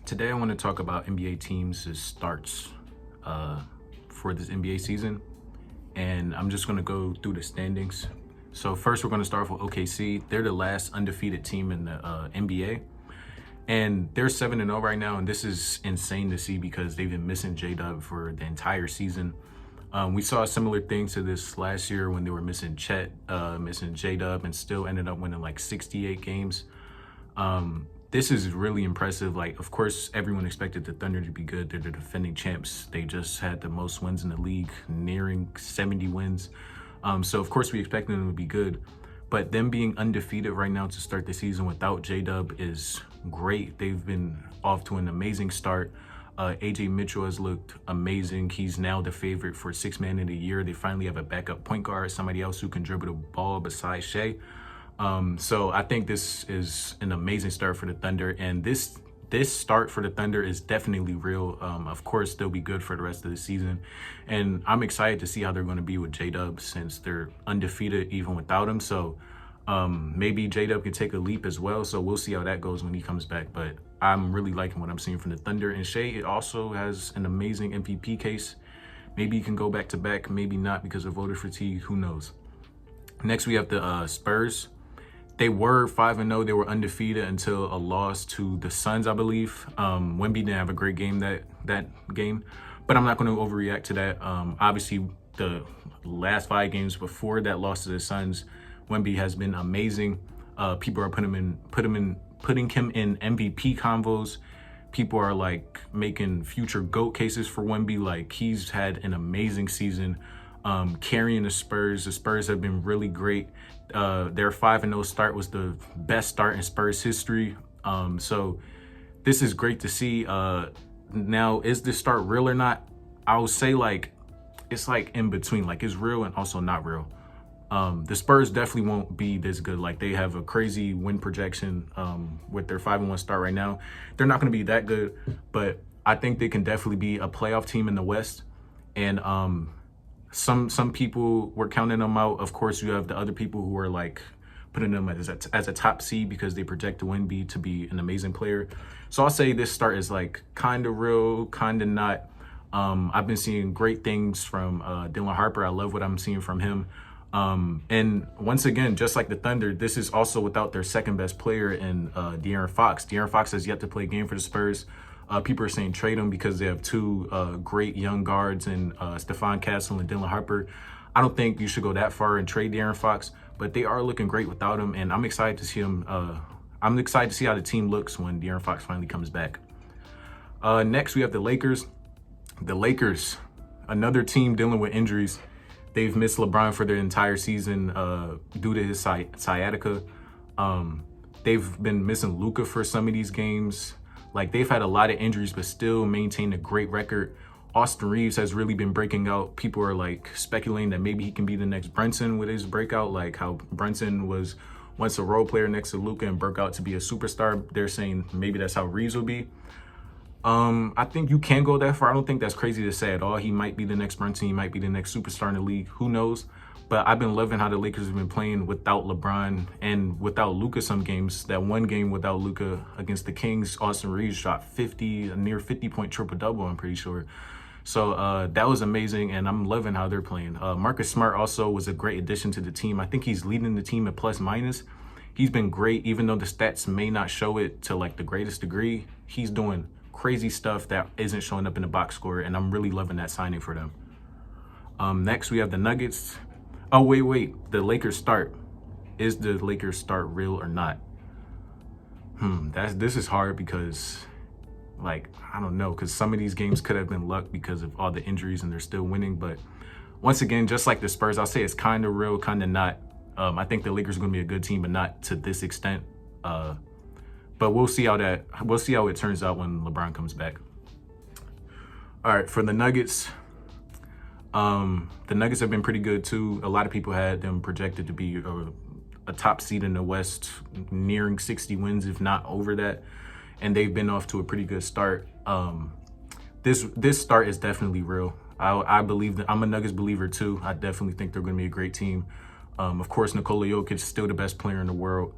Today, I want to talk about NBA teams' starts for this NBA season, and I'm just going to go through the standings. So first, we're going to start with OKC. They're the last undefeated team in the NBA, and they're 7-0 right now, and this is insane to see because they've been missing J-Dub for the entire season. We saw a similar thing to this last year when they were missing Chet, missing J-Dub, and still ended up winning like 68 games. This is really impressive. Like, of course, everyone expected the Thunder to be good. They're the defending champs. They just had the most wins in the league, nearing 70 wins. So, of course, we expected them to be good. But them being undefeated right now to start the season without J-Dub is great. They've been off to an amazing start. AJ Mitchell has looked amazing. He's now the favorite for Sixth Man of the Year. They finally have a backup point guard, somebody else who can dribble the ball besides Shea. So I think this is an amazing start for the Thunder, and this start for the Thunder is definitely real. Of course, they'll be good for the rest of the season, and I'm excited to see how they're going to be with J-Dub since they're undefeated even without him. So maybe J-Dub can take a leap as well. So we'll see how that goes when he comes back. But I'm really liking what I'm seeing from the Thunder, and Shea also has an amazing MVP case. Maybe he can go back to back, maybe not because of voter fatigue. Who knows? Next, we have the Spurs. They were 5-0. They were undefeated until a loss to the Suns, I believe. Wemby didn't have a great game that game, but I'm not going to overreact to that. Obviously, the last 5 games before that loss to the Suns, Wemby has been amazing. People are putting him in MVP convos. People are like making future GOAT cases for Wemby. Like, he's had an amazing season. Carrying the Spurs. The Spurs have been really great. Their 5-0 start was the best start in Spurs history. So this is great to see. Now, is this start real or not? I would say like it's like in between. Like, it's real and also not real. The Spurs definitely won't be this good. Like, they have a crazy win projection with their 5-1 start right now. They're not going to be that good, but I think they can definitely be a playoff team in the West. And some people were counting them out. Of course, you have the other people who are like putting them as a top seed because they project Wemby to be an amazing player. So I'll say this start is like kind of real, kind of not. I've been seeing great things from Dylan Harper. I love what I'm seeing from him. And once again, just like the Thunder, this is also without their second best player in De'Aaron Fox. De'Aaron Fox has yet to play a game for the Spurs. People are saying trade him because they have 2 great young guards in Stephon Castle and Dylan Harper. I don't think you should go that far and trade De'Aaron Fox, but they are looking great without him, and I'm excited to see him. I'm excited to see how the team looks when De'Aaron Fox finally comes back. Next, we have the Lakers. The Lakers, another team dealing with injuries. They've missed LeBron for their entire season due to his sciatica. They've been missing Luka for some of these games. Like, they've had a lot of injuries, but still maintain a great record. Austin Reeves has really been breaking out. People are like speculating that maybe he can be the next Brunson with his breakout, like how Brunson was once a role player next to Luka and broke out to be a superstar. They're saying maybe that's how Reeves will be. I think you can go that far. I don't think that's crazy to say at all. He might be the next Brunson. He might be the next superstar in the league. Who knows? But I've been loving how the Lakers have been playing without LeBron and without Luka some games. That one game without Luka against the Kings, Austin Reeves shot a near 50-point triple-double, I'm pretty sure. So that was amazing, and I'm loving how they're playing. Marcus Smart also was a great addition to the team. I think he's leading the team at plus-minus. He's been great, even though the stats may not show it to like the greatest degree. He's doing crazy stuff that isn't showing up in the box score, and I'm really loving that signing for them. Next, we have the Nuggets. Oh, wait. The Lakers start. Is the Lakers start real or not? This is hard because, like, I don't know, because some of these games could have been luck because of all the injuries and they're still winning. But once again, just like the Spurs, I'll say it's kind of real, kind of not. I think the Lakers are going to be a good team, but not to this extent. But we'll see how it turns out when LeBron comes back. All right, for the Nuggets. The Nuggets have been pretty good too. A lot of people had them projected to be a top seed in the West, nearing 60 wins, if not over that. And they've been off to a pretty good start. This start is definitely real. I believe that I'm a Nuggets believer too. I definitely think they're going to be a great team. Of course, Nikola Jokic is still the best player in the world.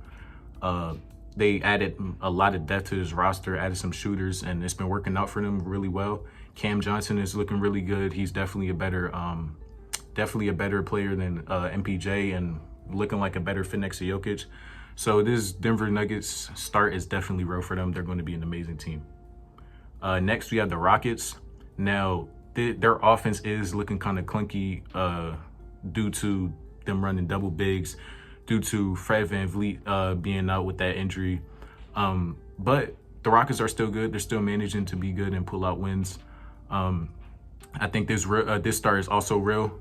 They added a lot of depth to this roster, added some shooters, and it's been working out for them really well. Cam Johnson is looking really good. He's definitely a better player than MPJ, and looking like a better fit next to Jokic. So this Denver Nuggets start is definitely real for them. They're going to be an amazing team. Next, we have the Rockets. Now, their offense is looking kind of clunky due to them running double bigs, due to Fred VanVleet being out with that injury. But the Rockets are still good. They're still managing to be good and pull out wins. I think this start is also real.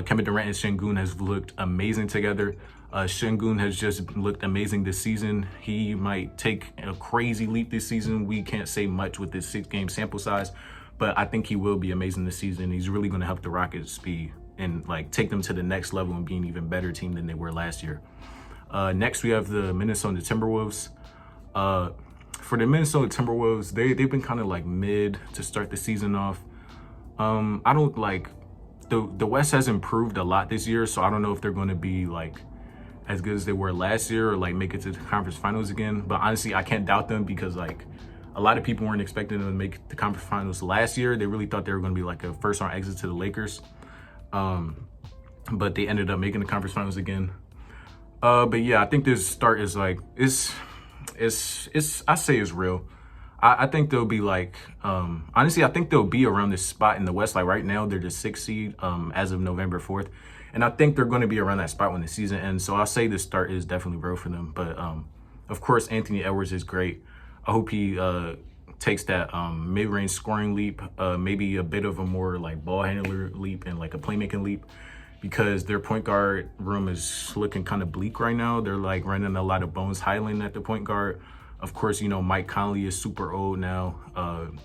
Kevin Durant and Sengun has looked amazing together. Sengun has just looked amazing this season. He might take a crazy leap this season. We can't say much with this 6-game sample size, but I think he will be amazing this season. He's really going to help the Rockets be and like take them to the next level and be an even better team than they were last year. Next, we have the Minnesota Timberwolves. For the Minnesota Timberwolves, they've been kind of like mid to start the season off. I don't like the West has improved a lot this year, so I don't know if they're going to be like as good as they were last year or like make it to the conference finals again. But honestly, I can't doubt them because like a lot of people weren't expecting them to make the conference finals last year. They really thought they were going to be like a first round exit to the Lakers. But they ended up making the conference finals again. But yeah, I think this start is like, it's I say it's real. I think they'll be like, honestly, I think they'll be around this spot in the West. Like right now, they're the 6th seed as of November 4th. And I think they're going to be around that spot when the season ends. So I'll say this start is definitely real for them. But of course, Anthony Edwards is great. I hope he takes that mid-range scoring leap, maybe a bit of a more like ball handler leap and like a playmaking leap, because their point guard room is looking kind of bleak right now. They're like running a lot of Bones Highland at the point guard. Of course, you know, Mike Conley is super old now.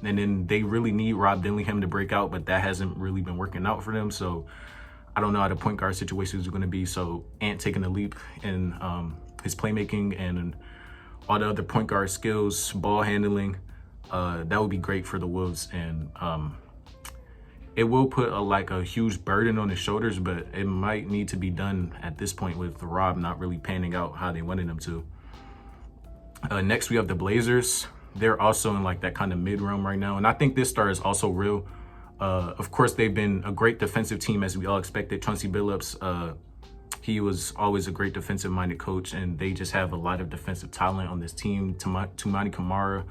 And then they really need Rob Dillingham to break out, but that hasn't really been working out for them. So I don't know how the point guard situations are going to be. So Ant taking a leap in his playmaking and all the other point guard skills, ball handling, that would be great for the Wolves. And it will put a huge burden on his shoulders, but it might need to be done at this point with Rob not really panning out how they wanted him to. Next, we have the Blazers. They're also in like that kind of mid realm right now. And I think this start is also real. Of course, they've been a great defensive team as we all expected. Chauncey Billups, he was always a great defensive-minded coach, and they just have a lot of defensive talent on this team. Toumani Camara,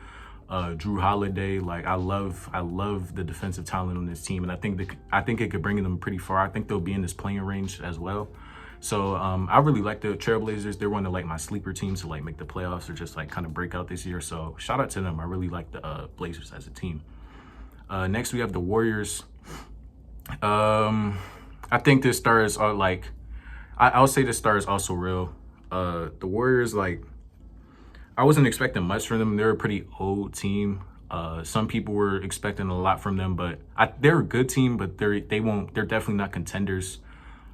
Drew Holiday, like I love the defensive talent on this team, and I think it could bring them pretty far. I think they'll be in this playing range as well. So I really like the Trailblazers. They're one of like my sleeper teams to like make the playoffs or just like kind of break out this year. So shout out to them. I really like the Blazers as a team. Next, we have the Warriors. I think this stars are like, I'll say this star is also real. The Warriors, like, I wasn't expecting much from them. They're a pretty old team. Some people were expecting a lot from them, but they're a good team, but they're definitely not contenders.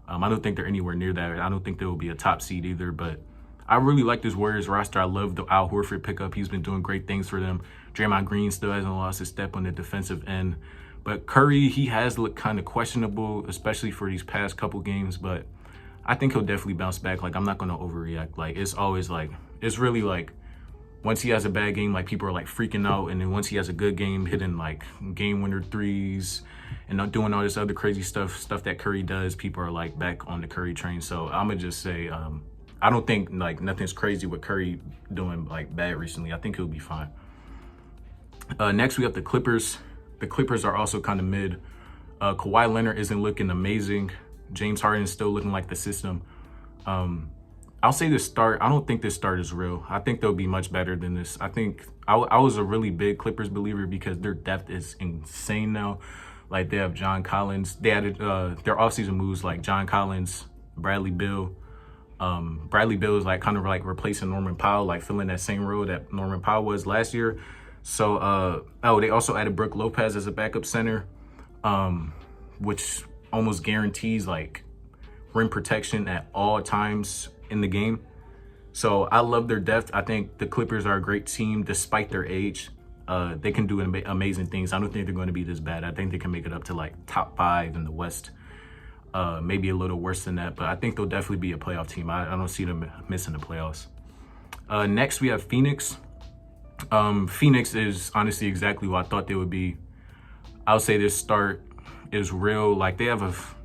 I don't think they're anywhere near that. I don't think they will be a top seed either, but I really like this Warriors roster. I love the Al Horford pickup. He's been doing great things for them. Draymond Green still hasn't lost his step on the defensive end. But Curry, he has looked kind of questionable, especially for these past couple games, but I think he'll definitely bounce back. Like, I'm not going to overreact. Like, it's always like, it's really like, once he has a bad game, like people are like freaking out. And then once he has a good game, hitting like game winner threes and not doing all this other crazy stuff that Curry does, people are like back on the Curry train. So I'm going to just say, I don't think like nothing's crazy with Curry doing like bad recently. I think he'll be fine. Next, we have the Clippers. The Clippers are also kind of mid. Kawhi Leonard isn't looking amazing. James Harden is still looking like the system. I'll say this start, I don't think this start is real. I think they'll be much better than this. I think I was a really big Clippers believer because their depth is insane now. Like, they have John Collins. They added their offseason moves like John Collins, Bradley Beal. Bradley Beal is like kind of like replacing Norman Powell, like filling that same role that Norman Powell was last year. So, they also added Brook Lopez as a backup center, which almost guarantees like rim protection at all times in the game. So I love their depth. I think the Clippers are a great team despite their age. They can do amazing things. I don't think they're going to be this bad. I think they can make it up to like top 5 in the West. Maybe a little worse than that, but I think they'll definitely be a playoff team. I don't see them missing the playoffs. Next, we have Phoenix. Phoenix is honestly exactly what I thought they would be. I would say this start is real. Like, they have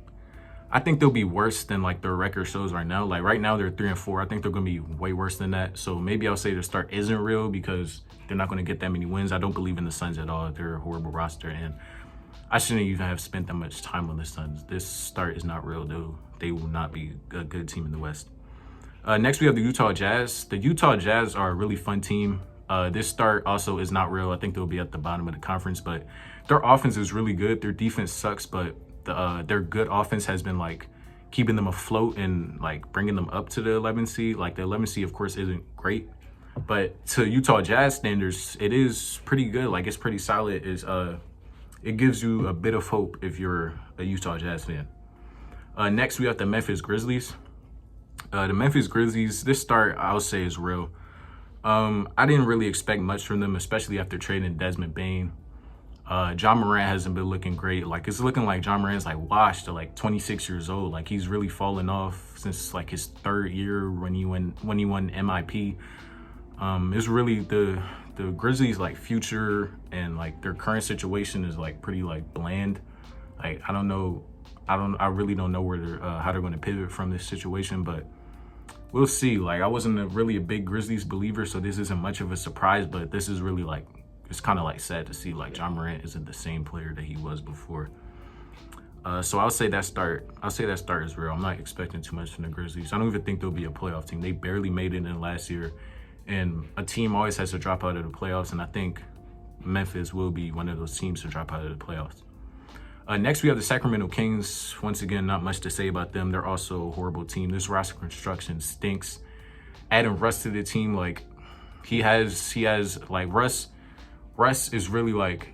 I think they'll be worse than like their record shows right now. Like right now they're 3-4. I think they're gonna be way worse than that. So maybe I'll say the start isn't real because they're not gonna get that many wins. I don't believe in the Suns at all. They're a horrible roster, and I shouldn't even have spent that much time on the Suns. This start is not real, though. They will not be a good team in the West. Next, we have the Utah Jazz. The Utah Jazz are a really fun team. This start also is not real. I think they'll be at the bottom of the conference, but their offense is really good. Their defense sucks, but their good offense has been like keeping them afloat and like bringing them up to the 11 seed. Like the 11 seed, of course, isn't great, but to Utah Jazz standards, it is pretty good. Like it's pretty solid. It gives you a bit of hope if you're a Utah Jazz fan. Next, we have the Memphis Grizzlies. The Memphis Grizzlies, this start I'll say is real. I didn't really expect much from them, especially after trading Desmond Bane. Ja Morant hasn't been looking great. Like it's looking like Ja Morant's like washed at like 26 years old. Like he's really fallen off since like his third year when he won MIP. It's really the Grizzlies like future and like their current situation is like pretty like bland. Like I really don't know where they're how they're going to pivot from this situation, but we'll see. Like I wasn't really a big Grizzlies believer, so this isn't much of a surprise, but this is really like, it's kind of like sad to see like Ja Morant isn't the same player that he was before. So I'll say that start is real. I'm not expecting too much from the Grizzlies. I don't even think they'll be a playoff team. They barely made it in last year, and a team always has to drop out of the playoffs, and I think Memphis will be one of those teams to drop out of the playoffs. Next, we have the Sacramento Kings. Once again, not much to say about them. They're also a horrible team. This roster construction stinks. Adding Russ to the team, like he has like Russ is really like,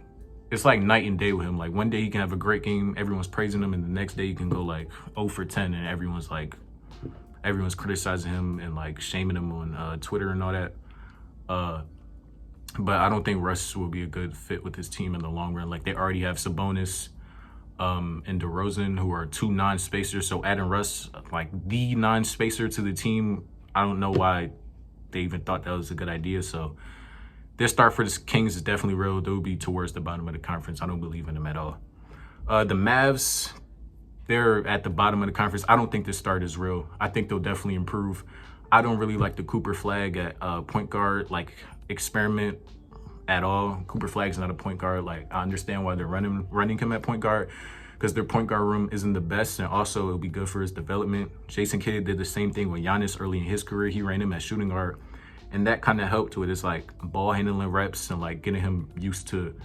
it's like night and day with him. Like one day he can have a great game, everyone's praising him, and the next day he can go like 0 for 10 and everyone's criticizing him and like shaming him on Twitter and all that. But I don't think Russ will be a good fit with his team in the long run. Like they already have Sabonis and DeRozan, who are two non-spacers. So adding Russ, like the non-spacer to the team, I don't know why they even thought that was a good idea. So this start for the Kings is definitely real. They'll be towards the bottom of the conference. I don't believe in them at all. The Mavs, they're at the bottom of the conference. I don't think this start is real. I think they'll definitely improve. I don't really like the Cooper Flag at point guard, like experiment at all. Cooper Flag's not a point guard. Like I understand why they're running him at point guard, because their point guard room isn't the best, and also it'll be good for his development. Jason Kidd did the same thing with Giannis early in his career. He ran him at shooting guard, and that kind of helped with his like ball handling reps and like getting him used to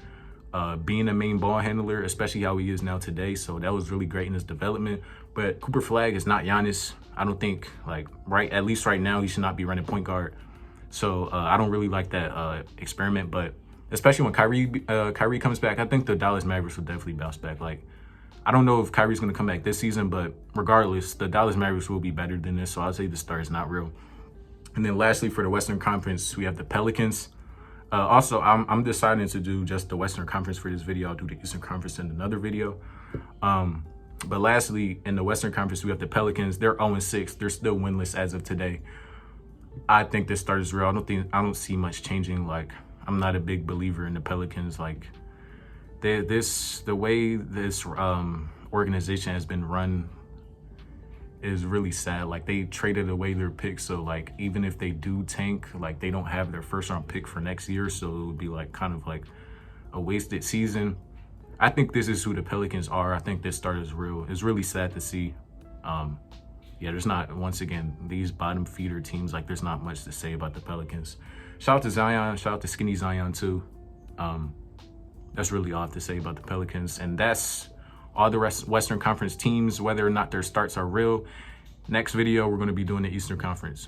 being a main ball handler, especially how he is now today. So that was really great in his development. But Cooper Flag is not Giannis. I don't think at least right now he should not be running point guard. So I don't really like that experiment. But especially when Kyrie comes back, I think the Dallas Mavericks will definitely bounce back. Like I don't know if Kyrie's going to come back this season, but regardless, the Dallas Mavericks will be better than this. So I'll say the start is not real. And then lastly, for the Western Conference, we have the Pelicans. Also, I'm deciding to do just the Western Conference for this video. I'll do the Eastern Conference in another video. But lastly, in the Western Conference, we have the Pelicans. They're 0-6. They're still winless as of today. I think this start is real. I don't see much changing. Like I'm not a big believer in the Pelicans. Like the way this organization has been run is really sad. Like they traded away their picks, so like even if they do tank, like they don't have their first round pick for next year, so it would be like kind of like a wasted season. I think this is who the Pelicans are. I think this start is real. It's really sad to see. Yeah, there's not, once again, these bottom feeder teams, like there's not much to say about the Pelicans. Shout out to Zion, shout out to Skinny Zion too. That's really all I have to say about the Pelicans. And that's all the rest Western Conference teams, whether or not their starts are real. Next video, we're going to be doing the Eastern Conference.